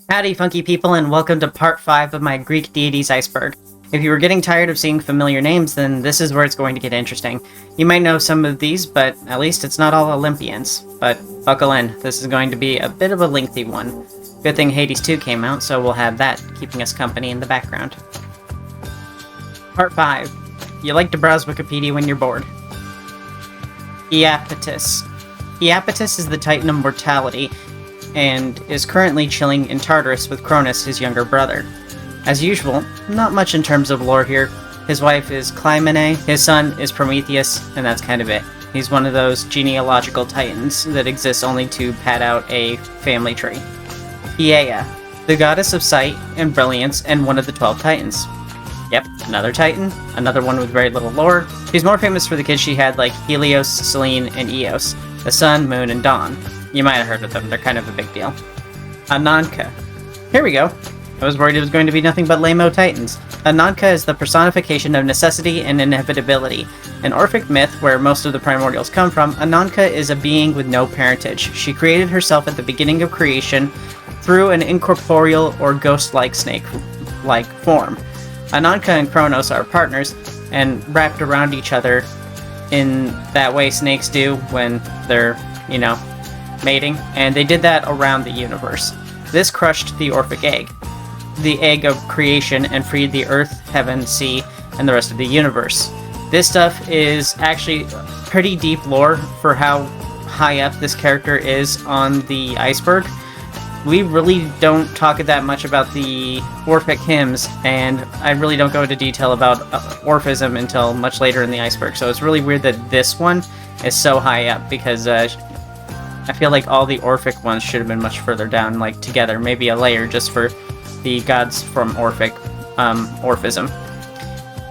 Howdy, funky people, and welcome to part 5 of my Greek deities Iceberg. If you were getting tired of seeing familiar names, then this is where it's going to get interesting. You might know some of these, but at least it's not all Olympians. But buckle in, this is going to be a bit of a lengthy one. Good thing Hades 2 came out, so we'll have that keeping us company in the background. Part 5. You like to browse Wikipedia when you're bored. Iapetus. Iapetus is the Titan of Mortality, and is currently chilling in Tartarus with Cronus, his younger brother. As usual, not much in terms of lore here. His wife is Clymene, his son is Prometheus, and that's kind of it. He's one of those genealogical titans that exists only to pad out a family tree. Ea, the goddess of sight and brilliance and one of the 12 titans. Yep, another titan, another one with very little lore. She's more famous for the kids she had like Helios, Selene, and Eos, the sun, moon, and dawn. You might have heard of them, they're kind of a big deal. Ananka. Here we go. I was worried it was going to be nothing but lame-o titans. Ananka is the personification of necessity and inevitability. An Orphic myth where most of the primordials come from, Ananka is a being with no parentage. She created herself at the beginning of creation through an incorporeal or ghost-like snake-like form. Ananka and Kronos are partners and wrapped around each other in that way snakes do when they're, mating, and they did that around the universe. This crushed the Orphic egg, the egg of creation, and freed the earth, heaven, sea, and the rest of the universe. This stuff is actually pretty deep lore for how high up this character is on the Iceberg. We really don't talk that much about the Orphic hymns, and I really don't go into detail about Orphism until much later in the Iceberg, so it's really weird that this one is so high up, because I feel like all the Orphic ones should have been much further down, like together, maybe a layer just for the gods from Orphism.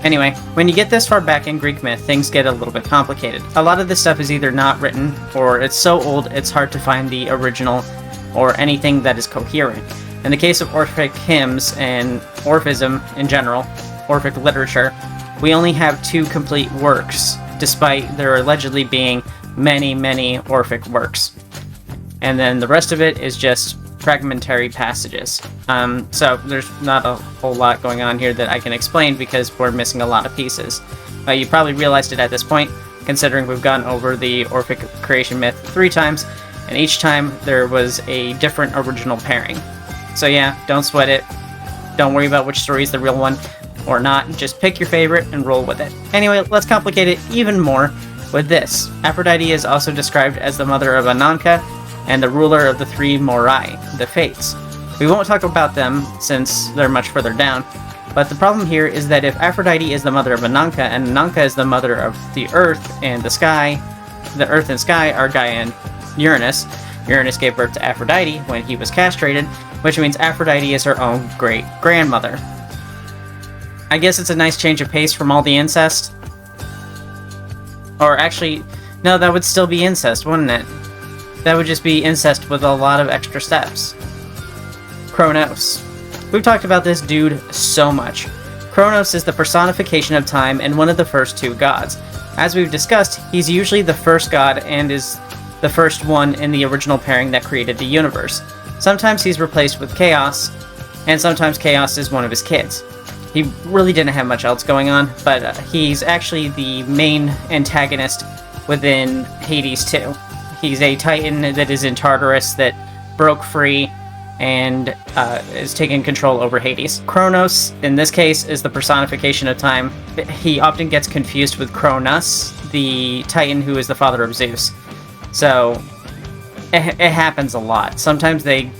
Anyway, when you get this far back in Greek myth, things get a little bit complicated. A lot of this stuff is either not written, or it's so old it's hard to find the original, or anything that is coherent. In the case of Orphic hymns and Orphism in general, Orphic literature, we only have 2 complete works, despite there allegedly being many, many Orphic works. And then the rest of it is just fragmentary passages. So there's not a whole lot going on here that I can explain because we're missing a lot of pieces. You probably realized it at this point, considering we've gone over the Orphic creation myth 3 times, and each time there was a different original pairing. So yeah, don't sweat it. Don't worry about which story is the real one or not. Just pick your favorite and roll with it. Anyway, let's complicate it even more with this. Aphrodite is also described as the mother of Ananka and the ruler of the 3 Moirai, the Fates. We won't talk about them since they're much further down, but the problem here is that if Aphrodite is the mother of Ananka and Ananka is the mother of the earth and the sky, the earth and sky are Gaia and Uranus. Uranus gave birth to Aphrodite when he was castrated, which means Aphrodite is her own great-grandmother. I guess it's a nice change of pace from all the incest. Or actually, no, that would still be incest, wouldn't it? That would just be incest with a lot of extra steps. Kronos. We've talked about this dude so much. Kronos is the personification of time and one of the first 2 gods. As we've discussed, he's usually the first god and is the first one in the original pairing that created the universe. Sometimes he's replaced with Chaos, and sometimes Chaos is one of his kids. He really didn't have much else going on, but he's actually the main antagonist within Hades 2. He's a titan that is in Tartarus that broke free and is taking control over Hades. Kronos, in this case, is the personification of time. He often gets confused with Cronus, the titan who is the father of Zeus. So, it happens a lot. Sometimes they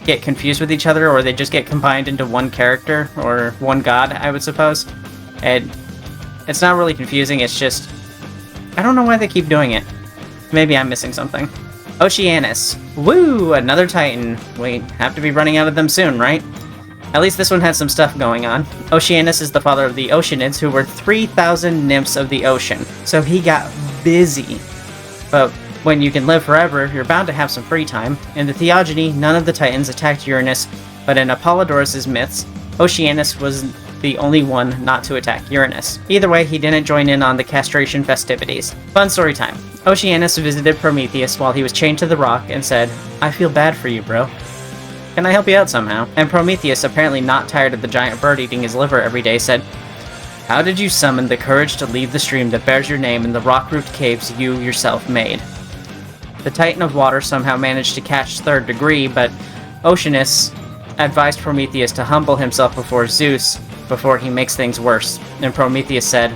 get confused with each other, or they just get combined into one character, or one god, I would suppose. And it's not really confusing, it's just, I don't know why they keep doing it. Maybe I'm missing something. Oceanus. Woo! Another titan. We have to be running out of them soon, right? At least this one has some stuff going on. Oceanus is the father of the Oceanids, who were 3,000 nymphs of the ocean. So he got busy. But when you can live forever, you're bound to have some free time. In the Theogony, none of the Titans attacked Uranus, but in Apollodorus' myths, Oceanus was the only one not to attack Uranus. Either way, he didn't join in on the castration festivities. Fun story time. Oceanus visited Prometheus while he was chained to the rock and said, "I feel bad for you, bro." can I help you out somehow? And Prometheus, apparently not tired of the giant bird eating his liver every day, said, how did you summon the courage to leave the stream that bears your name in the rock-roofed caves you yourself made? The Titan of Water somehow managed to catch third degree, but Oceanus advised Prometheus to humble himself before Zeus before he makes things worse, and Prometheus said,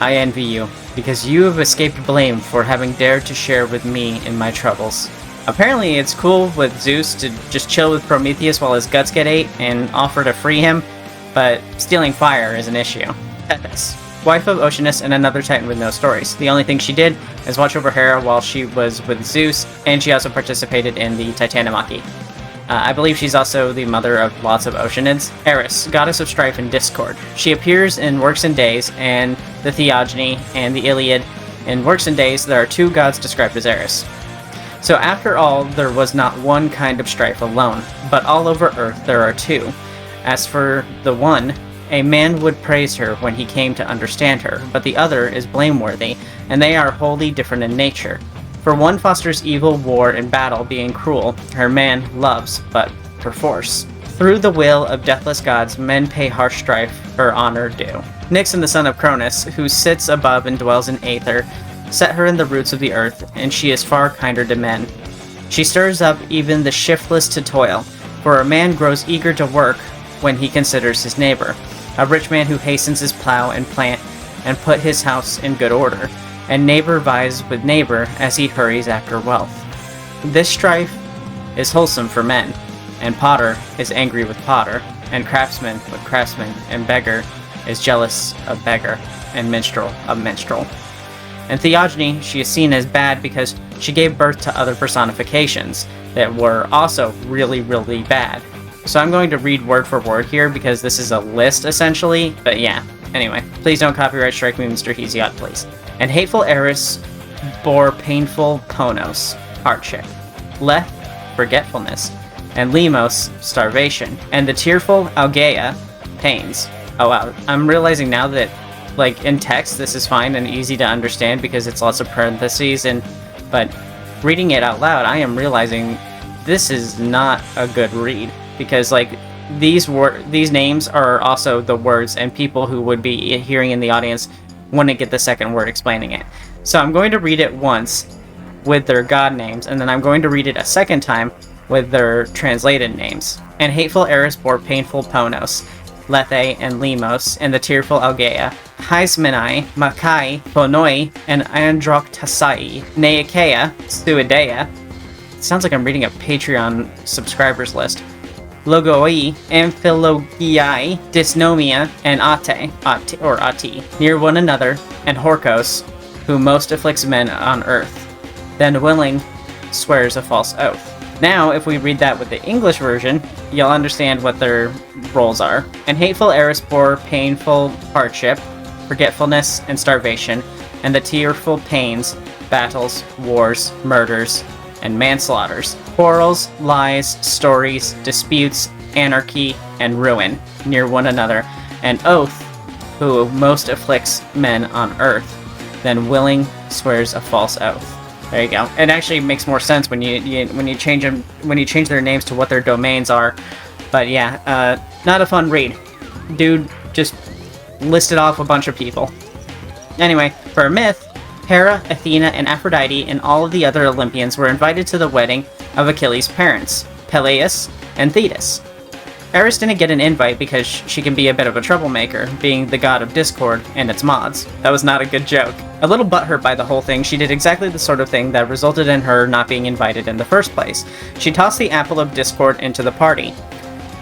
I envy you, because you have escaped blame for having dared to share with me in my troubles. Apparently it's cool with Zeus to just chill with Prometheus while his guts get ate and offer to free him, but stealing fire is an issue. Tethys, wife of Oceanus and another Titan with no stories. The only thing she did is watch over Hera while she was with Zeus, and she also participated in the Titanomachy. I believe she's also the mother of lots of Oceanids. Eris, goddess of strife and discord. She appears in Works and Days and the Theogony and the Iliad. In Works and Days, there are two gods described as Eris. So after all, there was not one kind of strife alone, but all over Earth there are two. As for the one, a man would praise her when he came to understand her, but the other is blameworthy, and they are wholly different in nature. For one fosters evil, war, and battle, being cruel. Her man loves, but perforce. Through the will of deathless gods, men pay harsh strife her honor due. Nixon, the son of Cronus, who sits above and dwells in Aether, set her in the roots of the earth, and she is far kinder to men. She stirs up even the shiftless to toil, for a man grows eager to work when he considers his neighbor. A rich man who hastens his plow and plant and put his house in good order, and neighbor vies with neighbor as he hurries after wealth. This strife is wholesome for men, and potter is angry with potter, and craftsman with craftsman, and beggar is jealous of beggar, and minstrel of minstrel. In Theogony, she is seen as bad because she gave birth to other personifications that were also really, really bad. So I'm going to read word for word here because this is a list essentially, but yeah. Anyway, please don't copyright strike me, Mr. Hesiod, please. And hateful Eris bore painful Ponos, hardship, Leth, forgetfulness, and Lemos, starvation, and the tearful Algaea, pains. Oh wow, I'm realizing now that, like, in text this is fine and easy to understand because it's lots of parentheses, but reading it out loud, I am realizing this is not a good read because, like, these names are also the words, and people who would be hearing in the audience wouldn't get the second word explaining it. So I'm going to read it once with their god names, and then I'm going to read it a second time with their translated names. And hateful Eris bore painful Ponos, Lethe and Lemos, and the tearful Algaea, Hyesmenai, Makai, Ponoi, and Androctasai, Neikea, Suidea. Sounds like I'm reading a Patreon subscribers list. Logoi, Amphilogiae, Dysnomia, and Ate, near one another, and Horkos, who most afflicts men on earth. Then willing swears a false oath. Now, if we read that with the English version, you'll understand what their roles are. And hateful Eris bore painful hardship, forgetfulness, and starvation, and the tearful pains, battles, wars, murders, and manslaughters, quarrels, lies, stories, disputes, anarchy, and ruin, near one another, and oath, who most afflicts men on earth, then willing swears a false oath. There you go. It actually makes more sense when you change their names to what their domains are. But yeah, not a fun read. Dude just listed off a bunch of people. Anyway, for a myth, Hera, Athena, and Aphrodite and all of the other Olympians were invited to the wedding of Achilles' parents, Peleus and Thetis. Eris didn't get an invite because she can be a bit of a troublemaker, being the god of discord and its mods. That was not a good joke. A little butthurt by the whole thing, she did exactly the sort of thing that resulted in her not being invited in the first place. She tossed the apple of discord into the party.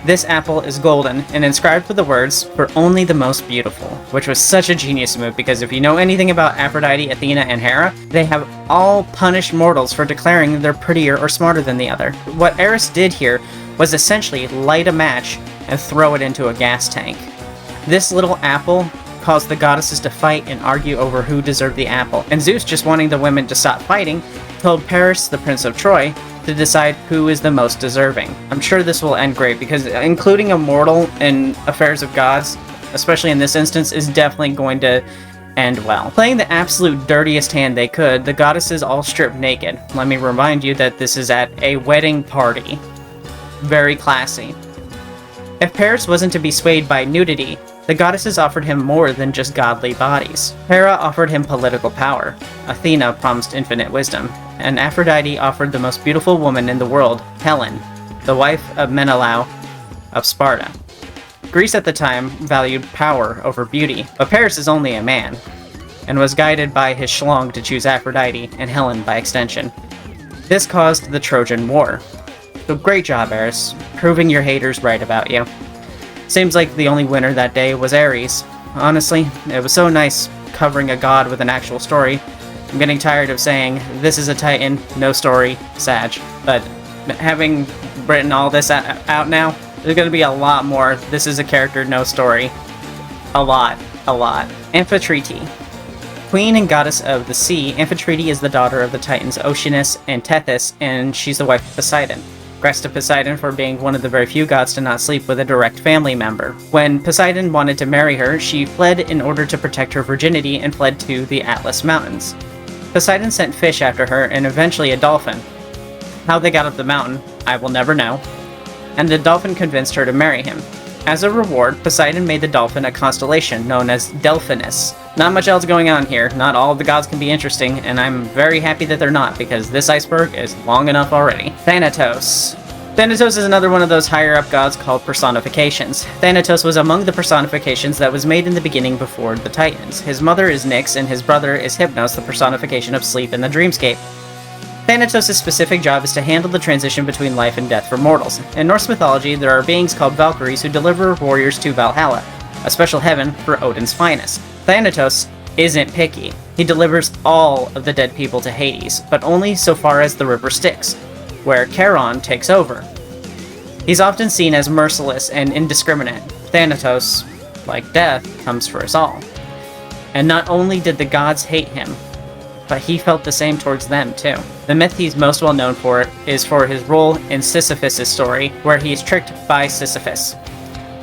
This apple is golden and inscribed with the words, "For only the most beautiful," which was such a genius move because if you know anything about Aphrodite, Athena, and Hera, they have all punished mortals for declaring they're prettier or smarter than the other. What Eris did here was essentially light a match and throw it into a gas tank. This little apple caused the goddesses to fight and argue over who deserved the apple, and Zeus, just wanting the women to stop fighting, told Paris, the Prince of Troy, to decide who is the most deserving. I'm sure this will end great, because including a mortal in affairs of gods, especially in this instance, is definitely going to end well. Playing the absolute dirtiest hand they could, the goddesses all stripped naked. Let me remind you that this is at a wedding party. very classy. If Paris wasn't to be swayed by nudity, the goddesses offered him more than just godly bodies. Hera offered him political power, Athena promised infinite wisdom, and Aphrodite offered the most beautiful woman in the world, Helen, the wife of Menelao of Sparta. Greece at the time valued power over beauty, but Paris is only a man, and was guided by his schlong to choose Aphrodite, and Helen by extension. This caused the Trojan War. So great job, Eris, proving your haters right about you. Seems like the only winner that day was Ares. Honestly, it was so nice covering a god with an actual story. I'm getting tired of saying, this is a Titan, no story, Sag. But having written all this out now, there's going to be a lot more. This is a character, no story. A lot. Amphitrite. Queen and goddess of the sea, Amphitrite is the daughter of the Titans Oceanus and Tethys, and she's the wife of Poseidon. Congrats to Poseidon for being one of the very few gods to not sleep with a direct family member. When Poseidon wanted to marry her, she fled in order to protect her virginity and fled to the Atlas Mountains. Poseidon sent fish after her and eventually a dolphin. How they got up the mountain, I will never know. And the dolphin convinced her to marry him. As a reward, Poseidon made the dolphin a constellation known as Delphinus. Not much else going on here, not all of the gods can be interesting, and I'm very happy that they're not, because this iceberg is long enough already. Thanatos. Thanatos is another one of those higher-up gods called personifications. Thanatos was among the personifications that was made in the beginning before the Titans. His mother is Nyx, and his brother is Hypnos, the personification of sleep in the dreamscape. Thanatos' specific job is to handle the transition between life and death for mortals. In Norse mythology, there are beings called Valkyries who deliver warriors to Valhalla, a special heaven for Odin's finest. Thanatos isn't picky. He delivers all of the dead people to Hades, but only so far as the river Styx, where Charon takes over. He's often seen as merciless and indiscriminate. Thanatos, like death, comes for us all. And not only did the gods hate him, but he felt the same towards them too. The myth he's most well known for is for his role in Sisyphus' story, where he is tricked by Sisyphus.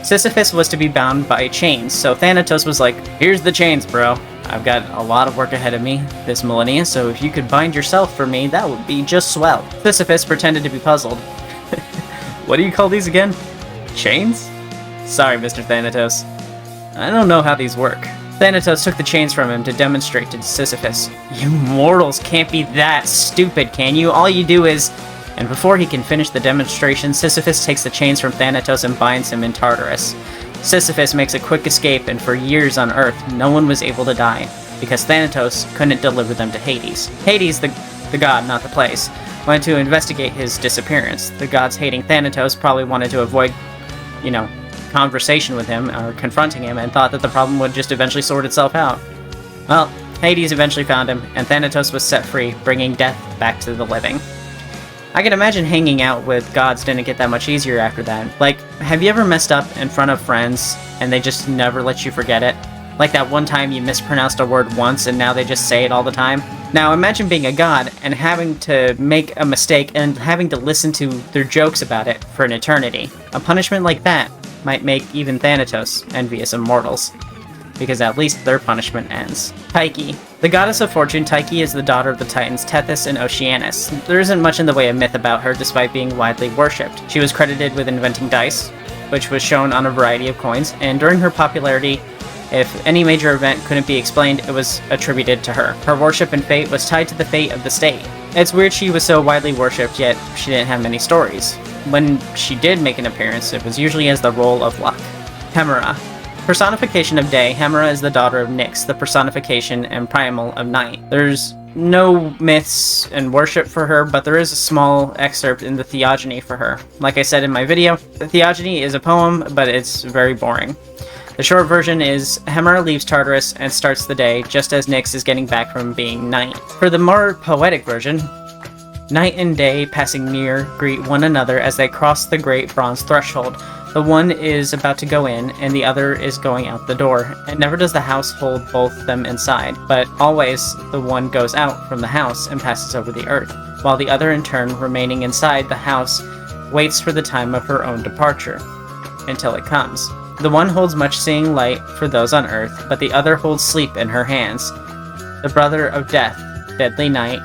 Sisyphus was to be bound by chains, so Thanatos was like, here's the chains, bro. I've got a lot of work ahead of me this millennia, so if you could bind yourself for me, that would be just swell. Sisyphus pretended to be puzzled. What do you call these again? Chains? Sorry, Mr. Thanatos. I don't know how these work. Thanatos took the chains from him to demonstrate to Sisyphus. You mortals can't be that stupid, can you? All you do is... And before he can finish the demonstration, Sisyphus takes the chains from Thanatos and binds him in Tartarus. Sisyphus makes a quick escape, and for years on Earth, no one was able to die, because Thanatos couldn't deliver them to Hades. Hades, the god, not the place, went to investigate his disappearance. The gods hating Thanatos probably wanted to avoid, conversation with him or confronting him, and thought that the problem would just eventually sort itself out. Well, Hades eventually found him, and Thanatos was set free, bringing death back to the living. I can imagine hanging out with gods didn't get that much easier after that. Like, have you ever messed up in front of friends and they just never let you forget it? Like that one time you mispronounced a word once and now they just say it all the time? Now imagine being a god and having to make a mistake and having to listen to their jokes about it for an eternity. A punishment like that might make even Thanatos envious of mortals, because at least their punishment ends. Tyche. The goddess of fortune, Tyche is the daughter of the Titans Tethys and Oceanus. There isn't much in the way of myth about her despite being widely worshipped. She was credited with inventing dice, which was shown on a variety of coins, and during her popularity, if any major event couldn't be explained, it was attributed to her. Her worship and fate was tied to the fate of the state. It's weird she was so widely worshipped, yet she didn't have many stories. When she did make an appearance, it was usually as the role of luck. Hemera. Personification of day, Hemera is the daughter of Nyx, the personification and primal of night. There's no myths and worship for her, but there is a small excerpt in the Theogony for her. Like I said in my video, the Theogony is a poem, but it's very boring. The short version is, Hemera leaves Tartarus and starts the day just as Nyx is getting back from being night. For the more poetic version, night and day passing near greet one another as they cross the great bronze threshold. The one is about to go in, and the other is going out the door, and never does the house hold both them inside, but always the one goes out from the house and passes over the earth, while the other in turn, remaining inside the house, waits for the time of her own departure, until it comes. The one holds much seeing light for those on earth, but the other holds sleep in her hands, the brother of death, deadly night,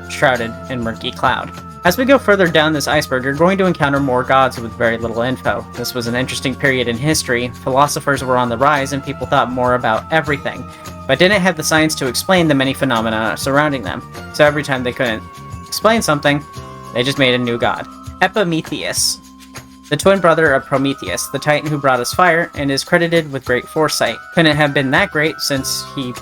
shrouded in murky cloud. As we go further down this iceberg, you're going to encounter more gods with very little info. This was an interesting period in history. Philosophers were on the rise and people thought more about everything, but didn't have the science to explain the many phenomena surrounding them. So every time they couldn't explain something, they just made a new god. Epimetheus, the twin brother of Prometheus, the titan who brought us fire, and is credited with great foresight. Couldn't have been that great since he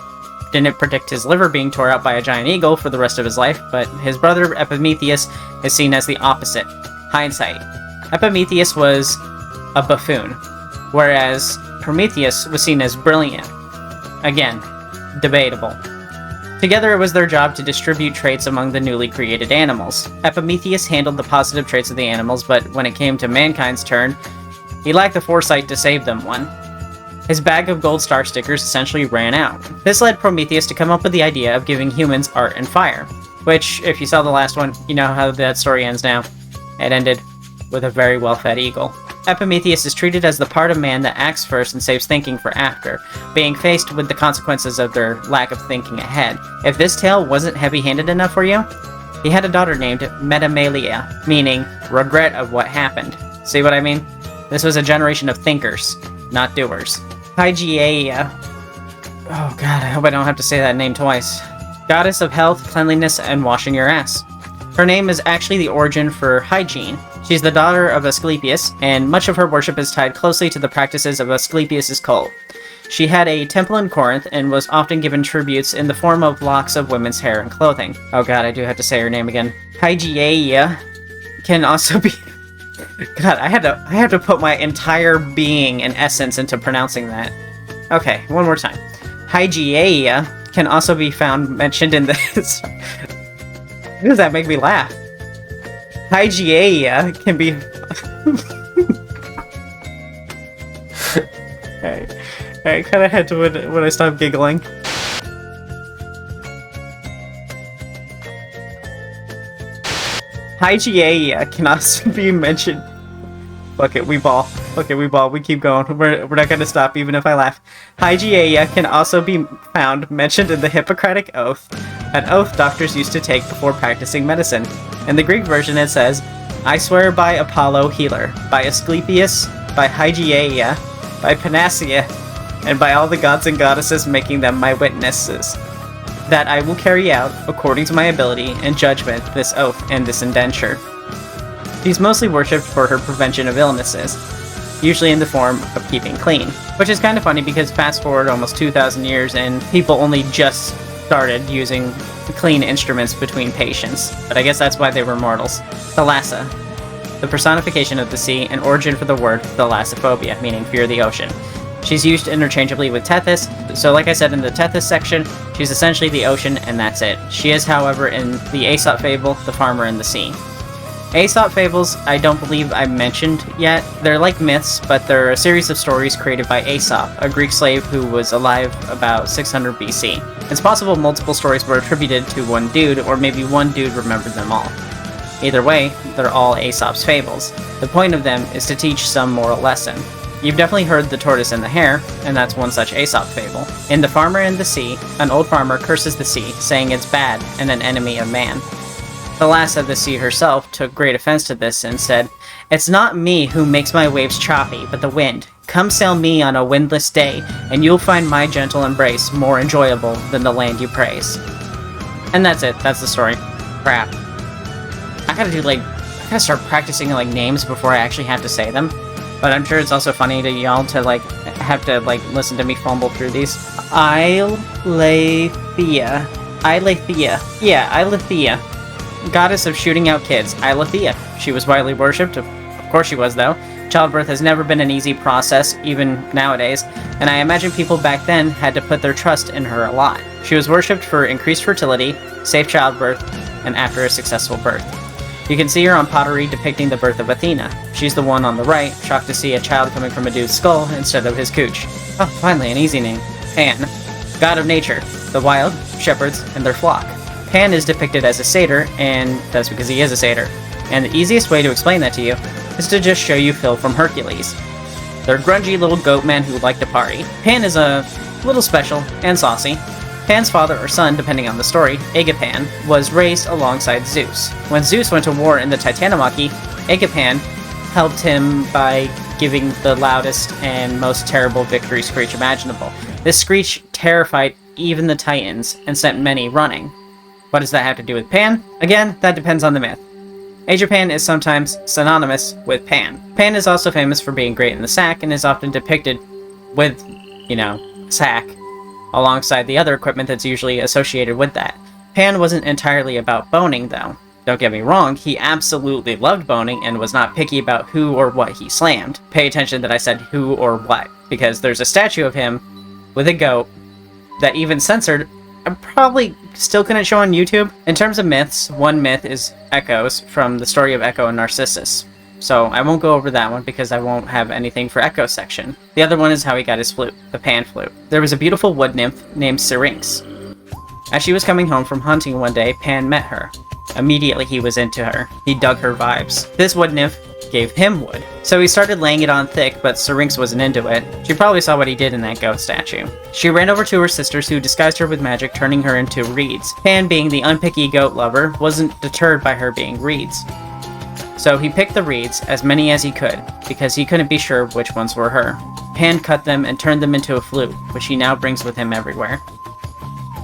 didn't predict his liver being torn out by a giant eagle for the rest of his life, but his brother Epimetheus is seen as the opposite. Hindsight. Epimetheus was a buffoon, whereas Prometheus was seen as brilliant. Again, debatable. Together it was their job to distribute traits among the newly created animals. Epimetheus handled the positive traits of the animals, but when it came to mankind's turn, he lacked the foresight to save them one. His bag of gold star stickers essentially ran out. This led Prometheus to come up with the idea of giving humans art and fire, which, if you saw the last one, you know how that story ends now. It ended with a very well-fed eagle. Epimetheus is treated as the part of man that acts first and saves thinking for after, being faced with the consequences of their lack of thinking ahead. If this tale wasn't heavy-handed enough for you, he had a daughter named Metamalia, meaning regret of what happened. See what I mean? This was a generation of thinkers, not doers. Hygeia. Oh god, I hope I don't have to say that name twice. Goddess of health, cleanliness, and washing your ass. Her name is actually the origin for hygiene. She's the daughter of Asclepius, and much of her worship is tied closely to the practices of Asclepius' cult. She had a temple in Corinth and was often given tributes in the form of locks of women's hair and clothing. Oh god, I do have to say her name again. Hygeia can also be... God, I had to put my entire being and essence into pronouncing that. Okay, one more time. Hygeia can also be found mentioned in this. Why does that make me laugh? Hygeia can be. I kind of had to when I stopped giggling. Hygeia can also be mentioned. Fuck it, we ball. Okay, we ball. We keep going. We're not gonna stop even if I laugh. Hygeia can also be found mentioned in the Hippocratic Oath, an oath doctors used to take before practicing medicine. In the Greek version it says, I swear by Apollo healer, by Asclepius, by Hygeia, by Panacea, and by all the gods and goddesses making them my witnesses, that I will carry out, according to my ability and judgment, this oath and this indenture. She's mostly worshipped for her prevention of illnesses, usually in the form of keeping clean. Which is kind of funny because fast forward almost 2,000 years and people only just started using clean instruments between patients. But I guess that's why they were mortals. Thalassa, the personification of the sea and origin for the word thalassophobia, meaning fear of the ocean. She's used interchangeably with Tethys, so like I said in the Tethys section, she's essentially the ocean and that's it. She is, however, in the Aesop fable, The Farmer in the Sea. Aesop fables, I don't believe I mentioned yet. They're like myths, but they're a series of stories created by Aesop, a Greek slave who was alive about 600 BC. It's possible multiple stories were attributed to one dude, or maybe one dude remembered them all. Either way, they're all Aesop's fables. The point of them is to teach some moral lesson. You've definitely heard the tortoise and the hare, and that's one such Aesop fable. In The Farmer in the Sea, an old farmer curses the sea, saying it's bad and an enemy of man. Thalassa of the sea herself took great offense to this and said, It's not me who makes my waves choppy, but the wind. Come sail me on a windless day, and you'll find my gentle embrace more enjoyable than the land you praise. And that's it. That's the story. Crap. I gotta start practicing like names before I actually have to say them. But I'm sure it's also funny to y'all to have to listen to me fumble through these. Eileithia. Yeah, Eileithia. Goddess of shooting out kids, Eileithia. She was widely worshipped, of course she was though. Childbirth has never been an easy process, even nowadays, and I imagine people back then had to put their trust in her a lot. She was worshipped for increased fertility, safe childbirth, and after a successful birth. You can see her on pottery depicting the birth of Athena. She's the one on the right, shocked to see a child coming from a dude's skull instead of his cooch. Oh, finally, an easy name. Pan. God of nature, the wild, shepherds, and their flock. Pan is depicted as a satyr, and that's because he is a satyr. And the easiest way to explain that to you is to just show you Phil from Hercules. They're grungy little goat men who like to party. Pan is a little special and saucy. Pan's father or son, depending on the story, Agapan, was raised alongside Zeus. When Zeus went to war in the Titanomachy, Agapan helped him by giving the loudest and most terrible victory screech imaginable. This screech terrified even the Titans and sent many running. What does that have to do with Pan? Again, that depends on the myth. Agapan is sometimes synonymous with Pan. Pan is also famous for being great in the sack and is often depicted with, sack, alongside the other equipment that's usually associated with that. Pan wasn't entirely about boning, though. Don't get me wrong, he absolutely loved boning and was not picky about who or what he slammed. Pay attention that I said who or what, because there's a statue of him with a goat that even censored I probably still couldn't show on YouTube. In terms of myths, one myth is Echoes from the story of Echo and Narcissus. So I won't go over that one because I won't have anything for Echo section. The other one is how he got his flute, the pan flute. There was a beautiful wood nymph named Syrinx. As she was coming home from hunting one day, Pan met her. Immediately he was into her. He dug her vibes. This wood nymph gave him wood. So he started laying it on thick, but Syrinx wasn't into it. She probably saw what he did in that goat statue. She ran over to her sisters, who disguised her with magic, turning her into reeds. Pan, being the unpicky goat lover, wasn't deterred by her being reeds. So he picked the reeds, as many as he could, because he couldn't be sure which ones were her. Pan cut them and turned them into a flute, which he now brings with him everywhere.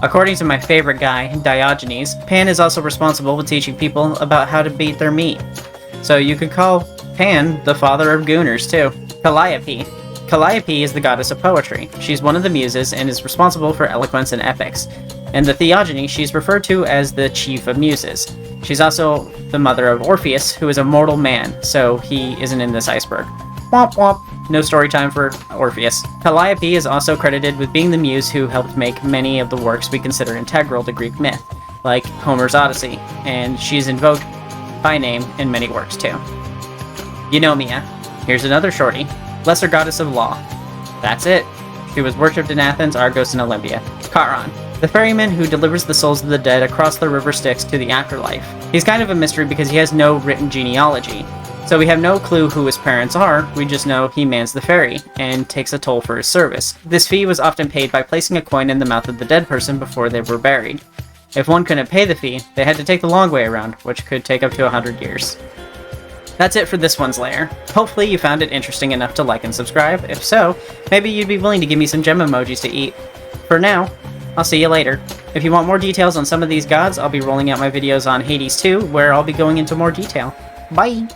According to my favorite guy, Diogenes, Pan is also responsible with teaching people about how to beat their meat. So you could call Pan the father of gooners, too. Calliope. Calliope is the goddess of poetry. She's one of the muses and is responsible for eloquence and epics. In the Theogony, she's referred to as the chief of muses. She's also the mother of Orpheus, who is a mortal man, so he isn't in this iceberg. Womp womp. No story time for Orpheus. Calliope is also credited with being the muse who helped make many of the works we consider integral to Greek myth, like Homer's Odyssey, and she's invoked by name in many works too. Eunomia. Here's another shorty. Lesser goddess of law. That's it. She was worshipped in Athens, Argos, and Olympia. Charon. The ferryman who delivers the souls of the dead across the river Styx to the afterlife. He's kind of a mystery because he has no written genealogy. So we have no clue who his parents are, we just know he mans the ferry, and takes a toll for his service. This fee was often paid by placing a coin in the mouth of the dead person before they were buried. If one couldn't pay the fee, they had to take the long way around, which could take up to 100 years. That's it for this one's layer. Hopefully you found it interesting enough to like and subscribe. If so, maybe you'd be willing to give me some gem emojis to eat. For now, I'll see you later. If you want more details on some of these gods, I'll be rolling out my videos on Hades 2, where I'll be going into more detail. Bye!